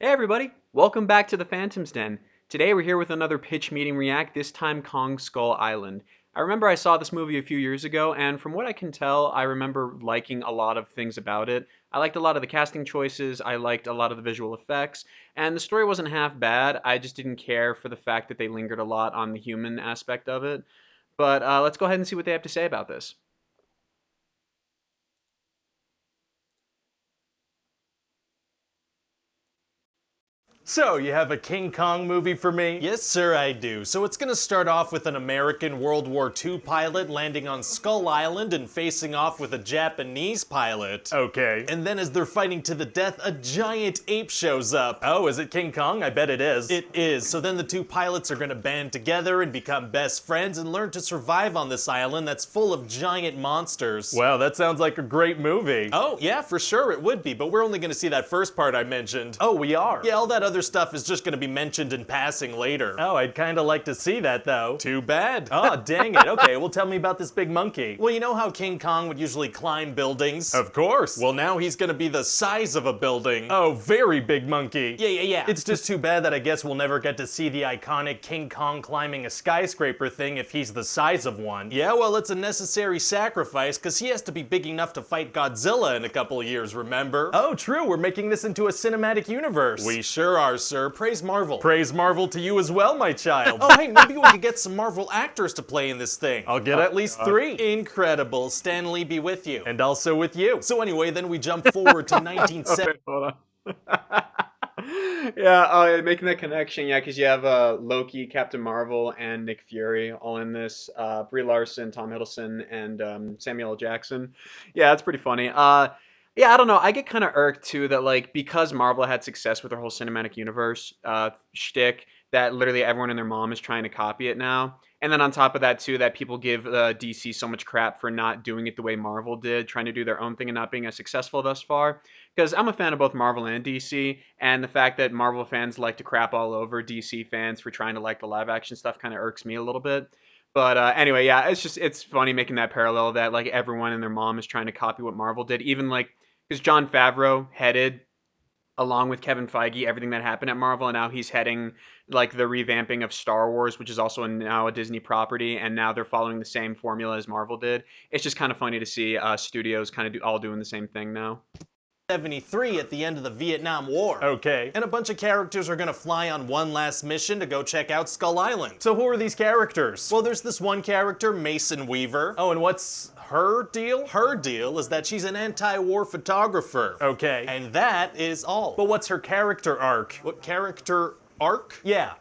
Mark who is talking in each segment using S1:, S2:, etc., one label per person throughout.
S1: Hey everybody, welcome back to the Phantom's Den. Today we're here with another pitch meeting react, this time Kong Skull Island. I remember I saw this movie a few years ago, and from what I can tell, I remember liking a lot of things about it. I liked a lot of the casting choices, I liked a lot of the visual effects, and the story wasn't half bad. I just didn't care for the fact that they lingered a lot on the human aspect of it. But let's go ahead and see what they have to say about this.
S2: So, you have a King Kong movie for me?
S3: Yes, sir, I do. So it's gonna start off with an American World War II pilot landing on Skull Island and facing off with a Japanese pilot.
S2: Okay.
S3: And then as they're fighting to the death, a giant ape shows up.
S2: Oh, is it King Kong? I bet it is.
S3: It is. So then the two pilots are gonna band together and become best friends and learn to survive on this island that's full of giant monsters.
S2: Wow, that sounds like a great movie.
S3: Oh, yeah, for sure it would be, but we're only gonna see that first part I mentioned.
S2: Oh, we are?
S3: Yeah, all that other stuff is just gonna be mentioned in passing later.
S2: Oh, I'd kinda like to see that, though.
S3: Too bad.
S2: Oh, dang it. Okay, well, tell me about this big monkey.
S3: Well, you know how King Kong would usually climb buildings?
S2: Of course.
S3: Well, now he's gonna be the size of a building.
S2: Oh, very big monkey.
S3: Yeah.
S2: It's just too bad that I guess we'll never get to see the iconic King Kong climbing a skyscraper thing if he's the size of one.
S3: Yeah, well, it's a necessary sacrifice, because he has to be big enough to fight Godzilla in a couple of years, remember?
S2: Oh, true. We're making this into a cinematic universe.
S3: We sure are, sir. Praise Marvel.
S2: Praise Marvel to you as well, my child.
S3: Oh, hey, maybe we could get some Marvel actors to play in this thing.
S2: I'll get at least 3.
S3: Incredible. Stan Lee be with you.
S2: And also with you.
S3: So anyway, then we jump forward to 1970.
S1: Hold on. Yeah, making that connection, yeah, because you have Loki, Captain Marvel, and Nick Fury all in this. Brie Larson, Tom Hiddleston, and Samuel L. Jackson. Yeah, that's pretty funny. Yeah, I don't know. I get kind of irked too that like because Marvel had success with their whole cinematic universe shtick, that literally everyone and their mom is trying to copy it now. And then on top of that too, that people give DC so much crap for not doing it the way Marvel did, trying to do their own thing and not being as successful thus far. Because I'm a fan of both Marvel and DC, and the fact that Marvel fans like to crap all over DC fans for trying to like the live action stuff kind of irks me a little bit. But anyway, yeah, it's funny making that parallel that like everyone and their mom is trying to copy what Marvel did, even like because John Favreau headed along with Kevin Feige everything that happened at Marvel, and now he's heading like the revamping of Star Wars, which is also now a Disney property, and now they're following the same formula as Marvel did. It's just kind of funny to see studios kind of all doing the same thing now.
S3: 73 at the end of the Vietnam War.
S2: Okay.
S3: And a bunch of characters are gonna fly on one last mission to go check out Skull Island.
S2: So who are these characters?
S3: Well, there's this one character, Mason Weaver.
S2: Oh, and what's her deal?
S3: Her deal is that she's an anti-war photographer.
S2: Okay.
S3: And that is all.
S2: But what's her character arc?
S3: What character arc?
S2: Yeah.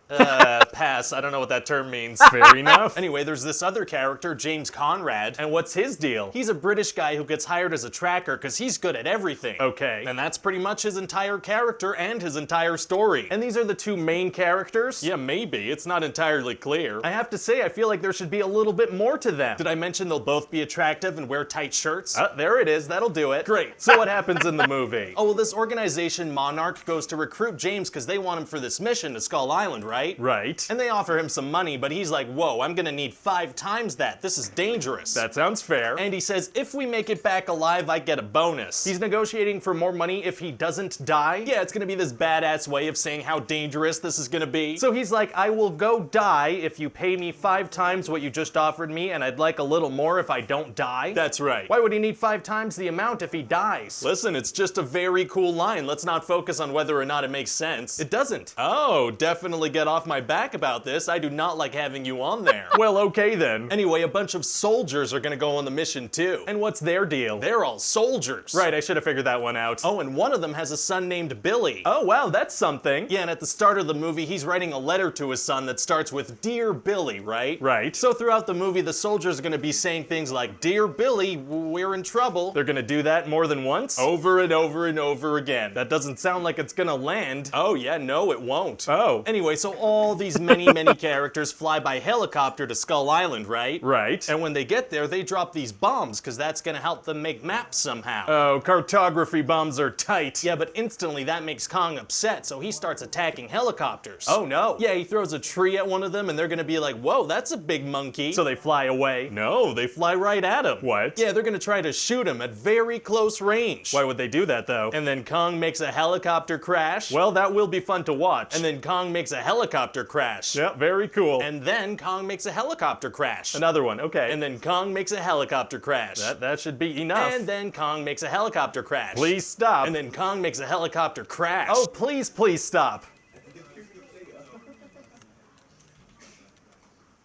S3: Pass. I don't know what that term means.
S2: Fair enough.
S3: Anyway, there's this other character, James Conrad.
S2: And what's his deal?
S3: He's a British guy who gets hired as a tracker because he's good at everything.
S2: Okay.
S3: And that's pretty much his entire character and his entire story.
S2: And these are the 2 main characters?
S3: Yeah, maybe. It's not entirely clear.
S2: I have to say, I feel like there should be a little bit more to them.
S3: Did I mention they'll both be attractive and wear tight shirts?
S2: There it is. That'll do it.
S3: Great.
S2: So what happens in the movie?
S3: Oh, well, this organization, Monarch, goes to recruit James because they want him for this mission to Skull Island, right?
S2: Right.
S3: And they offer him some money, but he's like, whoa, I'm gonna need 5 times that. This is dangerous.
S2: That sounds fair.
S3: And he says, if we make it back alive, I get a bonus.
S2: He's negotiating for more money if he doesn't die?
S3: Yeah, it's gonna be this badass way of saying how dangerous this is gonna be.
S2: So he's like, I will go die if you pay me 5 times what you just offered me, and I'd like a little more if I don't die?
S3: That's right.
S2: Why would he need 5 times the amount if he dies?
S3: Listen, it's just a very cool line. Let's not focus on whether or not it makes sense.
S2: It doesn't.
S3: Oh, definitely get off my back about this. I do not like having you on there.
S2: Well, okay then.
S3: Anyway, a bunch of soldiers are gonna go on the mission too.
S2: And what's their deal?
S3: They're all soldiers.
S2: Right, I should have figured that one out.
S3: Oh, and one of them has a son named Billy.
S2: Oh, wow, that's something.
S3: Yeah, and at the start of the movie, he's writing a letter to his son that starts with, Dear Billy, right?
S2: Right.
S3: So throughout the movie, the soldiers are gonna be saying things like, Dear Billy, we're in trouble.
S2: They're gonna do that more than once?
S3: Over and over and over again.
S2: That doesn't sound like it's gonna land.
S3: Oh yeah, no, it won't. out. Oh. Anyway, so all these many characters fly by helicopter to Skull Island, right? Right. And when they get there, they drop these bombs, because that's gonna help them make maps somehow. Oh, cartography bombs are tight. Yeah, but instantly that makes Kong upset, so he starts attacking helicopters. Oh no. Yeah, he throws a tree at one of them, and they're gonna be like, whoa, that's a big monkey. So they fly away. No, they fly right at him. What? Yeah, they're gonna try to shoot him at very close range. Why would they do that, though? And then Kong makes a helicopter crash. Well, that will be fun to watch. And then Kong makes a helicopter crash. Yep, very cool. And then Kong makes a helicopter crash. Another one, okay. And then Kong makes a helicopter crash. That should be enough. And then Kong makes a helicopter crash. Please stop. And then Kong makes a helicopter crash. Oh, please stop.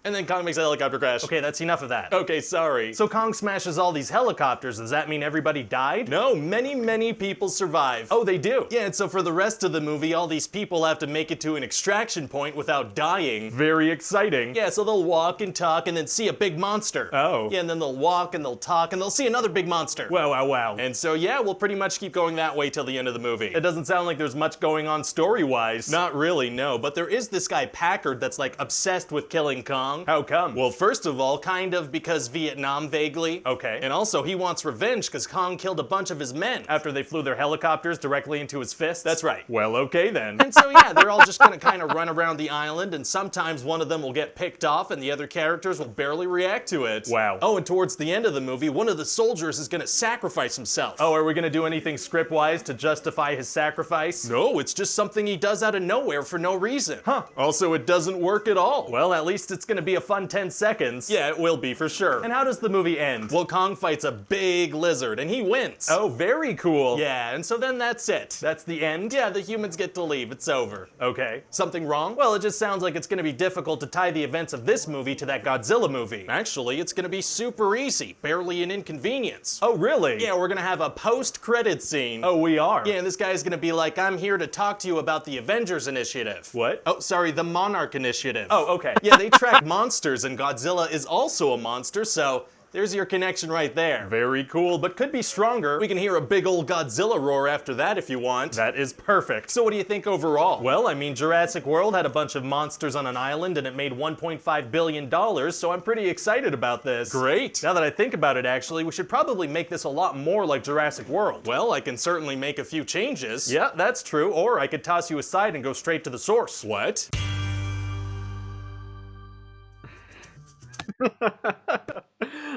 S3: And then Kong makes a helicopter crash. Okay, that's enough of that. Okay, sorry. So Kong smashes all these helicopters. Does that mean everybody died? No, many people survive. Oh, they do? Yeah, and so for the rest of the movie, all these people have to make it to an extraction point without dying. Very exciting. Yeah, so they'll walk and talk and then see a big monster. Oh. Yeah, and then they'll walk and they'll talk and they'll see another big monster. Wow. And so yeah, we'll pretty much keep going that way till the end of the movie. It doesn't sound like there's much going on story-wise. Not really, no, but there is this guy Packard that's like obsessed with killing Kong. How come? Well, first of all, kind of because Vietnam vaguely. Okay. And also he wants revenge because Kong killed a bunch of his men. After they flew their helicopters directly into his fists? That's right. Well, okay then. And so yeah, they're all just gonna kind of run around the island and sometimes one of them will get picked off and the other characters will barely react to it. Wow. Oh, and towards the end of the movie, one of the soldiers is gonna sacrifice himself. Oh, are we gonna do anything script-wise to justify his sacrifice? No, it's just something he does out of nowhere for no reason. Huh. Also, it doesn't work at all. Well, at least it's gonna be a fun 10 seconds. Yeah, it will be for sure. And how does the movie end? Well, Kong fights a big lizard and he wins. Oh, very cool. Yeah, and so then that's it. That's the end? Yeah, the humans get to leave. It's over. Okay. Something wrong? Well, it just sounds like it's gonna be difficult to tie the events of this movie to that Godzilla movie. Actually, it's gonna be super easy. Barely an inconvenience. Oh, really? Yeah, we're gonna have a post-credit scene. Oh, we are? Yeah, and this guy's gonna be like, I'm here to talk to you about the Avengers Initiative. What? Oh, sorry, the Monarch Initiative. Oh, okay. Yeah, they track monsters and Godzilla is also a monster, so there's your connection right there. Very cool, but could be stronger. We can hear a big old Godzilla roar after that if you want. That is perfect. So what do you think overall? Well, I mean, Jurassic World had a bunch of monsters on an island and it made $1.5 billion, so I'm pretty excited about this. Great. Now that I think about it, actually, we should probably make this a lot more like Jurassic World. Well, I can certainly make a few changes. Yeah, that's true, or I could toss you aside and go straight to the source. What?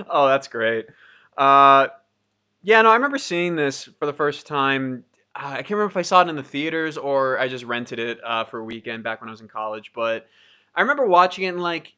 S1: Oh, that's great. Yeah, no, I remember seeing this for the first time. I can't remember if I saw it in the theaters or I just rented it for a weekend back when I was in college. But I remember watching it and like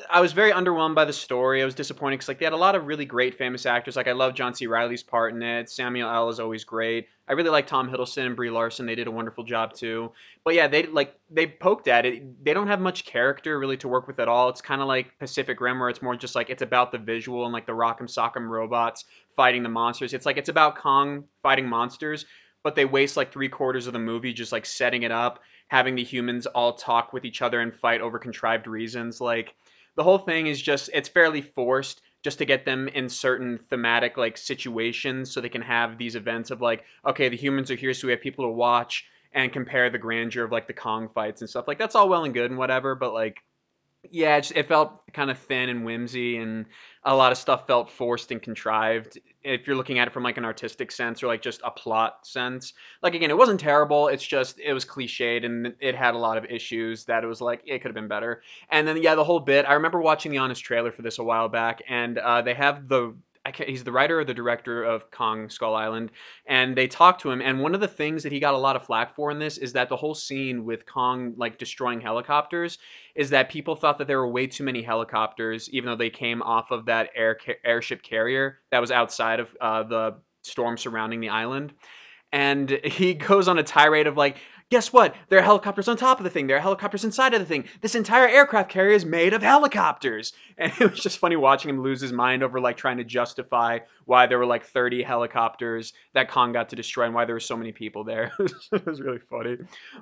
S1: I was very underwhelmed by the story. I was disappointed because like they had a lot of really great famous actors. Like I love John C. Reilly's part in it. Samuel L. is always great. I really like Tom Hiddleston and Brie Larson. They did a wonderful job too. But yeah, they poked at it. They don't have much character really to work with at all. It's kind of like Pacific Rim where it's more just like it's about the visual and like the Rock'em Sock'em robots fighting the monsters. It's like it's about Kong fighting monsters, but they waste like 3/4 of the movie just like setting it up, having the humans all talk with each other and fight over contrived reasons. Like the whole thing is just it's fairly forced just to get them in certain thematic like situations so they can have these events of like okay the humans are here so we have people to watch and compare the grandeur of like the Kong fights and stuff like that's all well and good and whatever but like yeah, it felt kind of thin and whimsy, and a lot of stuff felt forced and contrived. If you're looking at it from like an artistic sense or like just a plot sense, like again, it wasn't terrible. It's just it was cliched and it had a lot of issues that it was like it could have been better. And then yeah, the whole bit. I remember watching the Honest trailer for this a while back, and they have he's the writer or the director of Kong Skull Island, and they talked to him. And one of the things that he got a lot of flack for in this is that the whole scene with Kong like destroying helicopters is that people thought that there were way too many helicopters, even though they came off of that airship carrier that was outside of the storm surrounding the island. And he goes on a tirade of like, guess what? There are helicopters on top of the thing. There are helicopters inside of the thing. This entire aircraft carrier is made of helicopters. And it was just funny watching him lose his mind over like trying to justify why there were like 30 helicopters that Kong got to destroy and why there were so many people there. It was really funny.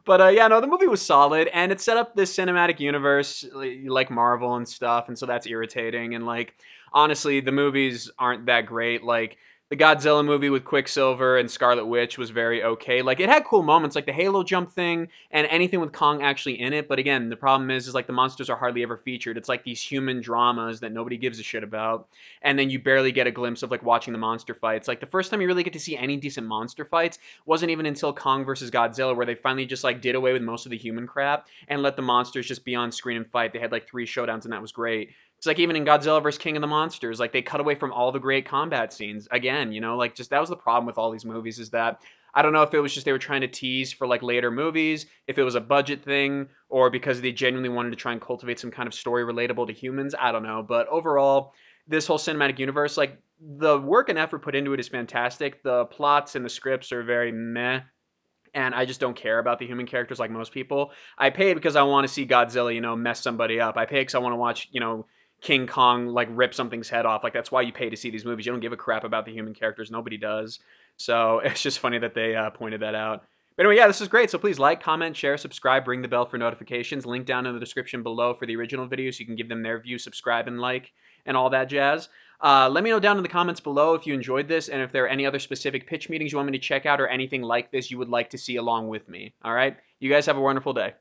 S1: But yeah, no, the movie was solid and it set up this cinematic universe like Marvel and stuff. And so that's irritating. And like, honestly, the movies aren't that great. Like, The Godzilla movie with Quicksilver and Scarlet Witch was very okay. Like, it had cool moments, like the Halo jump thing and anything with Kong actually in it. But again, the problem is like the monsters are hardly ever featured. It's like these human dramas that nobody gives a shit about. And then you barely get a glimpse of like watching the monster fights. Like the first time you really get to see any decent monster fights wasn't even until Kong versus Godzilla, where they finally just like did away with most of the human crap and let the monsters just be on screen and fight. They had like 3 showdowns and that was great. It's like even in Godzilla vs. King of the Monsters, like they cut away from all the great combat scenes. Again, you know, like just that was the problem with all these movies is that I don't know if it was just they were trying to tease for like later movies, if it was a budget thing, or because they genuinely wanted to try and cultivate some kind of story relatable to humans. I don't know. But overall, this whole cinematic universe, like the work and effort put into it is fantastic. The plots and the scripts are very meh, and I just don't care about the human characters like most people. I pay because I want to see Godzilla, you know, mess somebody up. I pay because I want to watch, you know, King Kong like rip something's head off. Like that's why you pay to see these movies. You don't give a crap about the human characters. Nobody does. So it's just funny that they pointed that out. But anyway, yeah, this is great. So please like, comment, share, subscribe, ring the bell for notifications. Link down in the description below for the original video so you can give them their view, subscribe, and like, and all that jazz. Let me know down in the comments below if you enjoyed this and if there are any other specific pitch meetings you want me to check out or anything like this you would like to see along with me. All right? You guys have a wonderful day.